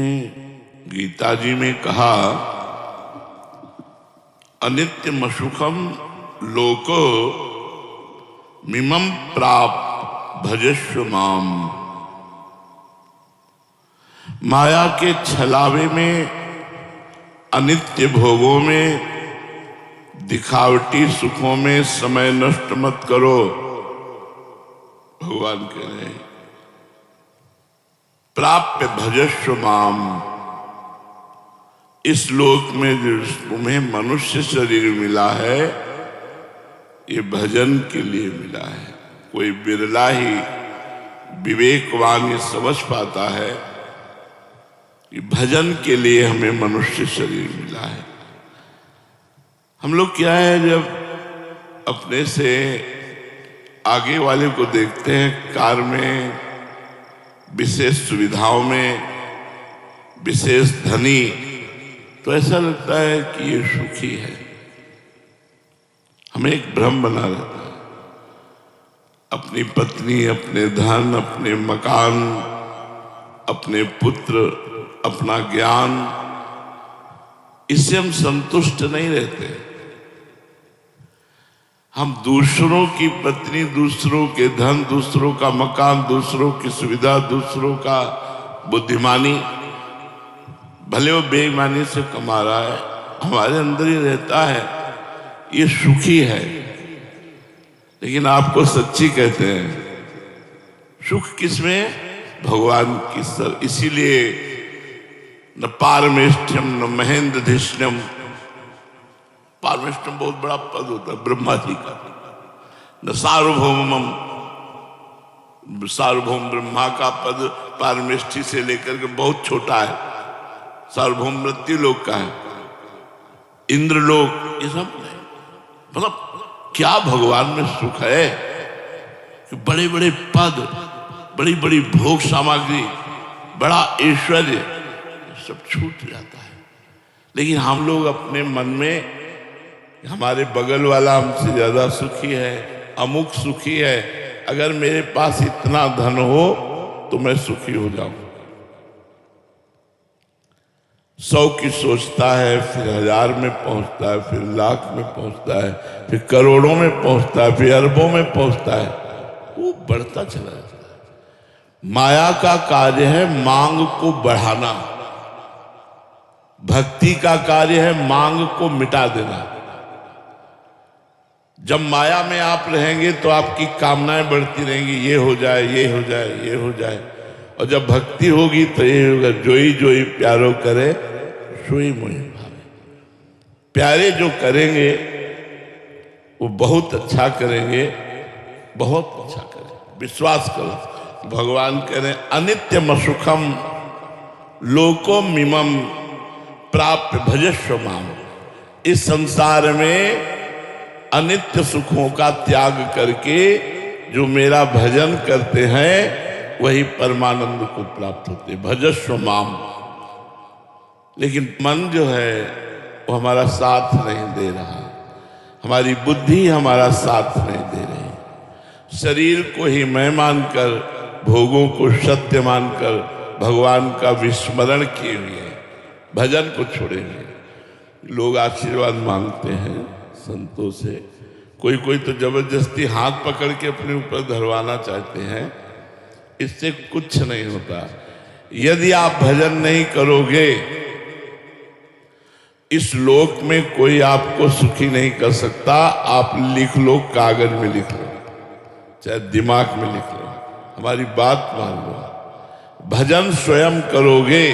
गीता जी में कहा, अनित्यम सुखम लोको मिमं प्राप भजस्व माम। माया के छलावे में, अनित्य भोगों में, दिखावटी सुखों में समय नष्ट मत करो। भगवान कह रहे हैं, प्राप्य भजस्व माम। इस लोक में जो तुम्हें मनुष्य शरीर मिला है, ये भजन के लिए मिला है। कोई बिरला ही विवेकवान ये समझ पाता है कि भजन के लिए हमें मनुष्य शरीर मिला है। हम लोग क्या है, जब अपने से आगे वाले को देखते हैं कार में, विशेष सुविधाओं में, विशेष धनी, तो ऐसा लगता है कि ये सुखी है। हमें एक भ्रम बना रहता है। अपनी पत्नी, अपने धन, अपने मकान, अपने पुत्र, अपना ज्ञान, इससे हम संतुष्ट नहीं रहते। हम दूसरों की पत्नी, दूसरों के धन, दूसरों का मकान, दूसरों की सुविधा, दूसरों का बुद्धिमानी, भले वो बेईमानी से कमा रहा है, हमारे अंदर ही रहता है, ये सुखी है। लेकिन आपको सच्ची कहते हैं, सुख किसमें? भगवान की सर। इसीलिए न पारमेष्ठ्यम न महेंद्र धिष्ण्यम। पारमेष्ठ्यम बहुत बड़ा पद होता है ब्रह्मा जी का। न सार्वभौमम, सार्वभौम ब्रह्मा का पद पारमेष्ठी से लेकर के बहुत छोटा है। सार्वभौम मृत्यु लोक का है, इंद्रलोक, ये सब नहीं। मतलब क्या भगवान में सुख है कि बड़े बड़े पद, बड़ी बड़ी भोग सामग्री, बड़ा ऐश्वर्य, सब छूट जाता है। लेकिन हम लोग अपने मन में, हमारे बगल वाला हमसे ज्यादा सुखी है, अमुक सुखी है, अगर मेरे पास इतना धन हो तो मैं सुखी हो जाऊं। 100 की सोचता है, फिर 1000 में पहुंचता है, फिर लाख में पहुंचता है, फिर करोड़ों में पहुंचता है, फिर अरबों में पहुंचता है। वो बढ़ता चला जाता है। माया का कार्य है मांग को बढ़ाना, भक्ति का कार्य है मांग को मिटा देना। जब माया में आप रहेंगे तो आपकी कामनाएं बढ़ती रहेंगी, ये हो जाए, ये हो जाए, ये हो जाए। और जब भक्ति होगी तो ये होगा, जोई जोई प्यारो करे सोई मोहि भावे। प्यारे जो करेंगे वो बहुत अच्छा करेंगे, बहुत अच्छा करेंगे, विश्वास करो। भगवान कह रहे हैं, अनित्यम सुखम लोको मिमम प्राप्य भजस्व माम। इस संसार में अनित्य सुखों का त्याग करके जो मेरा भजन करते हैं वही परमानंद को प्राप्त होते, भजस्व माम। लेकिन मन जो है वो हमारा साथ नहीं दे रहा, हमारी बुद्धि हमारा साथ नहीं दे रही। शरीर को ही मैं मानकर, भोगों को सत्य मानकर भगवान का विस्मरण किए हुए भजन को छोड़े हुए लोग आशीर्वाद मांगते हैं संतों से। कोई कोई तो जबरदस्ती हाथ पकड़ के अपने ऊपर धरवाना चाहते हैं। इससे कुछ नहीं होता। यदि आप भजन नहीं करोगे, इस लोक में कोई आपको सुखी नहीं कर सकता। आप लिख लो, कागज में लिख लो, चाहे दिमाग में लिख लो, हमारी बात मान लो। भजन स्वयं करोगे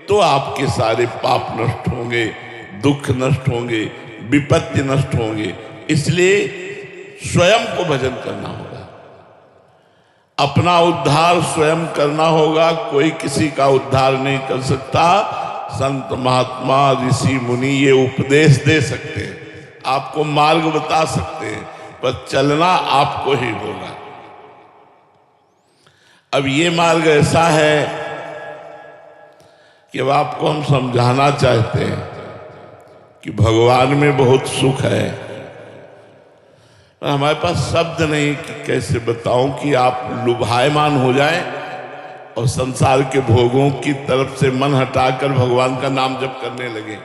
तो आपके सारे पाप नष्ट होंगे, दुख नष्ट होंगे, विपत्ति नष्ट होंगे। इसलिए स्वयं को भजन करना होगा, अपना उद्धार स्वयं करना होगा। कोई किसी का उद्धार नहीं कर सकता। संत महात्मा ऋषि मुनि ये उपदेश दे सकते हैं, आपको मार्ग बता सकते हैं, पर चलना आपको ही होगा। अब ये मार्ग ऐसा है कि अब आपको हम समझाना चाहते हैं कि भगवान में बहुत सुख है, पर हमारे पास शब्द नहीं कि कैसे बताऊं कि आप लुभायमान हो जाएं और संसार के भोगों की तरफ से मन हटाकर भगवान का नाम जप करने लगे।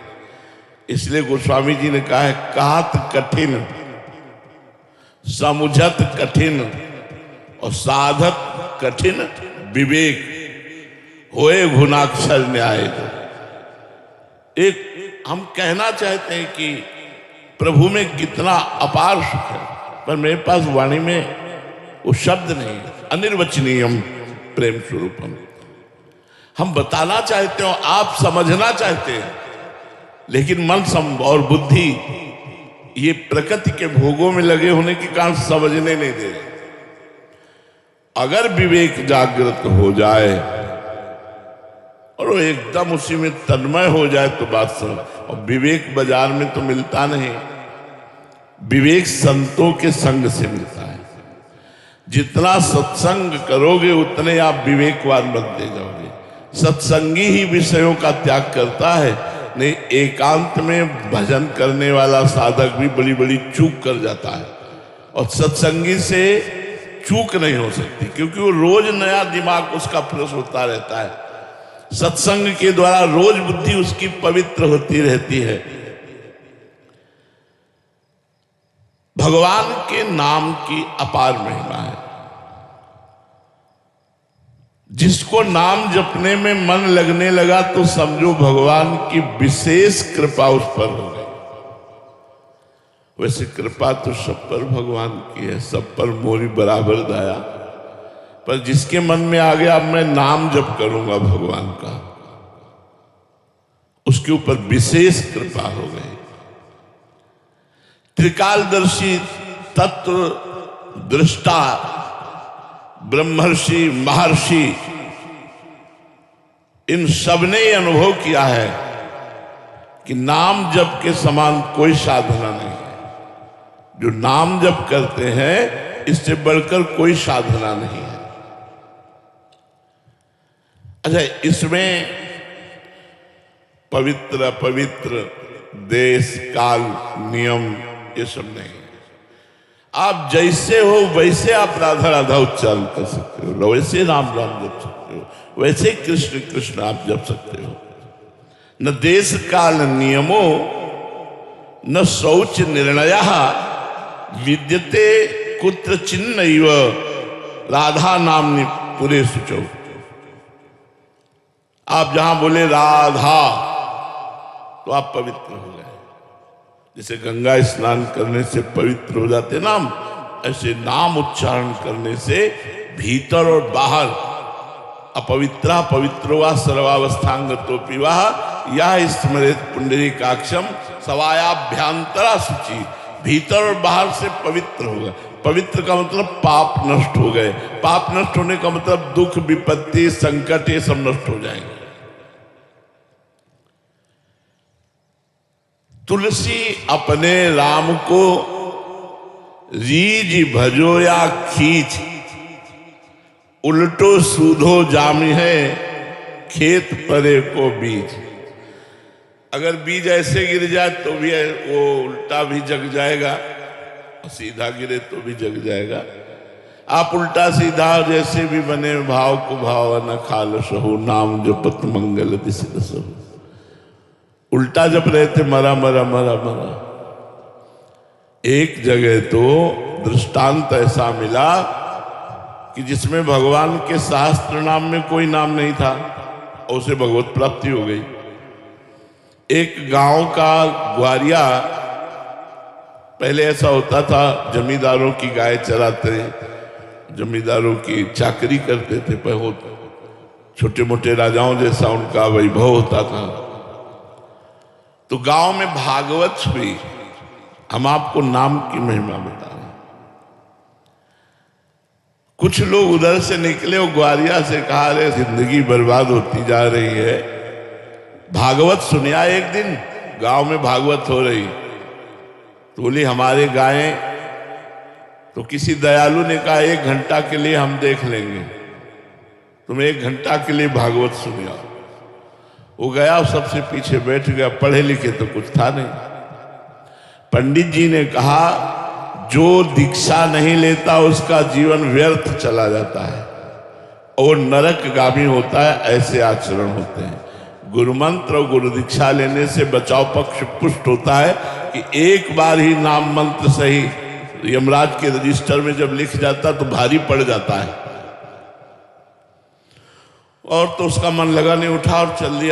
इसलिए गोस्वामी जी ने कहा है, कहत कठिन समुझत कठिन और साधत कठिन विवेक होए गुणाक्षर न्याय। एक हम कहना चाहते हैं कि प्रभु में कितना अपार सुख है, पर मेरे पास वाणी में वो शब्द नहीं है। अनिर्वचनीयम प्रेम स्वरूपम हम बताना चाहते हो, आप समझना चाहते हैं, लेकिन मन और बुद्धि ये प्रकृति के भोगों में लगे होने के कारण समझने नहीं दे रहे। अगर विवेक जागृत हो जाए और वो एकदम उसी में तन्मय हो जाए तो बात समझ। और विवेक बाजार में तो मिलता नहीं, विवेक संतों के संग से मिलता है। जितना सत्संग करोगे उतने आप विवेकवान बनते जाओगे। सत्संगी ही विषयों का त्याग करता है, नहीं एकांत में भजन करने वाला साधक भी बड़ी बड़ी चूक कर जाता है। और सत्संगी से चूक नहीं हो सकती, क्योंकि वो रोज नया दिमाग उसका फ्रेश होता रहता है। सत्संग के द्वारा रोज बुद्धि उसकी पवित्र होती रहती है। भगवान के नाम की अपार महिमा है। जिसको नाम जपने में मन लगने लगा तो समझो भगवान की विशेष कृपा उस पर हो गई। वैसे कृपा तो सब पर भगवान की है, सब पर मोरी बराबर दया। पर जिसके मन में आ गया अब मैं नाम जप करूंगा भगवान का, उसके ऊपर विशेष कृपा हो गई। त्रिकालदर्शी तत्व दृष्टा ब्रह्मर्षि महर्षि इन सबने अनुभव किया है कि नाम जप के समान कोई साधना नहीं है। जो नाम जप करते हैं इससे बढ़कर कोई साधना नहीं है। अच्छा, इसमें पवित्र अपवित्र देश काल नियम ये सब नहीं है। आप जैसे हो वैसे आप राधा राधा उच्चारण कर सकते हो, वैसे राम राम जप सकते हो, वैसे कृष्ण कृष्ण आप जप सकते हो। न देश काल नियमो न शौच निर्णय विद्यते कुत्र चिन्नैव राधा नामनि पुरे सुचौ। आप जहां बोले राधा तो आप पवित्र हो गए। जैसे गंगा स्नान करने से पवित्र हो जाते नाम, ऐसे नाम उच्चारण करने से भीतर और बाहर अपवित्रा पवित्रोवा सर्वावस्थांगतोपि वाह या स्मरेत पुंडरीकाक्षम सवायाभ्यांतरा शुचि। भीतर और बाहर से पवित्र हो गए। पवित्र का मतलब पाप नष्ट हो गए। पाप नष्ट होने का मतलब दुख विपत्ति संकट ये सब नष्ट हो जाएंगे। तुलसी अपने राम को रीज भजो या खींच, उल्टो सूधो जामी है खेत परे को बीज। अगर बीज ऐसे गिर जाए तो भी वो उल्टा भी जग जाएगा, सीधा गिरे तो भी जग जाएगा। आप उल्टा सीधा जैसे भी बने भाव को भाव न खाल सहो, नाम जपत मंगल दिस सहो। उल्टा जप रहे थे मरा मरा मरा मरा। एक जगह तो दृष्टांत ऐसा मिला कि जिसमें भगवान के शास्त्र नाम में कोई नाम नहीं था और उसे भगवत प्राप्ति हो गई। एक गांव का ग्वारिया, पहले ऐसा होता था जमींदारों की गाय चराते, जमींदारों की चाकरी करते थे, पर छोटे मोटे राजाओं जैसा उनका वैभव होता था। तो गांव में भागवत हुई। हम आपको नाम की महिमा बता रहे हैं। कुछ लोग उधर से निकले और ग्वारिया से कहा, अरे जिंदगी बर्बाद होती जा रही है, भागवत सुनिया। एक दिन गांव में भागवत हो रही तो बोली हमारे गायें। तो किसी दयालु ने कहा 1 घंटा के लिए हम देख लेंगे, तुम 1 घंटा के लिए भागवत सुनिया। वो गया और सबसे पीछे बैठ गया। पढ़े लिखे तो कुछ था नहीं। पंडित जी ने कहा जो दीक्षा नहीं लेता उसका जीवन व्यर्थ चला जाता है। और नरकगामी होता है, ऐसे आचरण होते हैं। गुरु मंत्र और गुरु दीक्षा लेने से बचाव पक्ष पुष्ट होता है कि एक बार ही नाम मंत्र सही यमराज के रजिस्टर में जब लिख जाता तो भारी पड़ जाता है, और तो उसका मन लगा नहीं, उठा और चल दिया।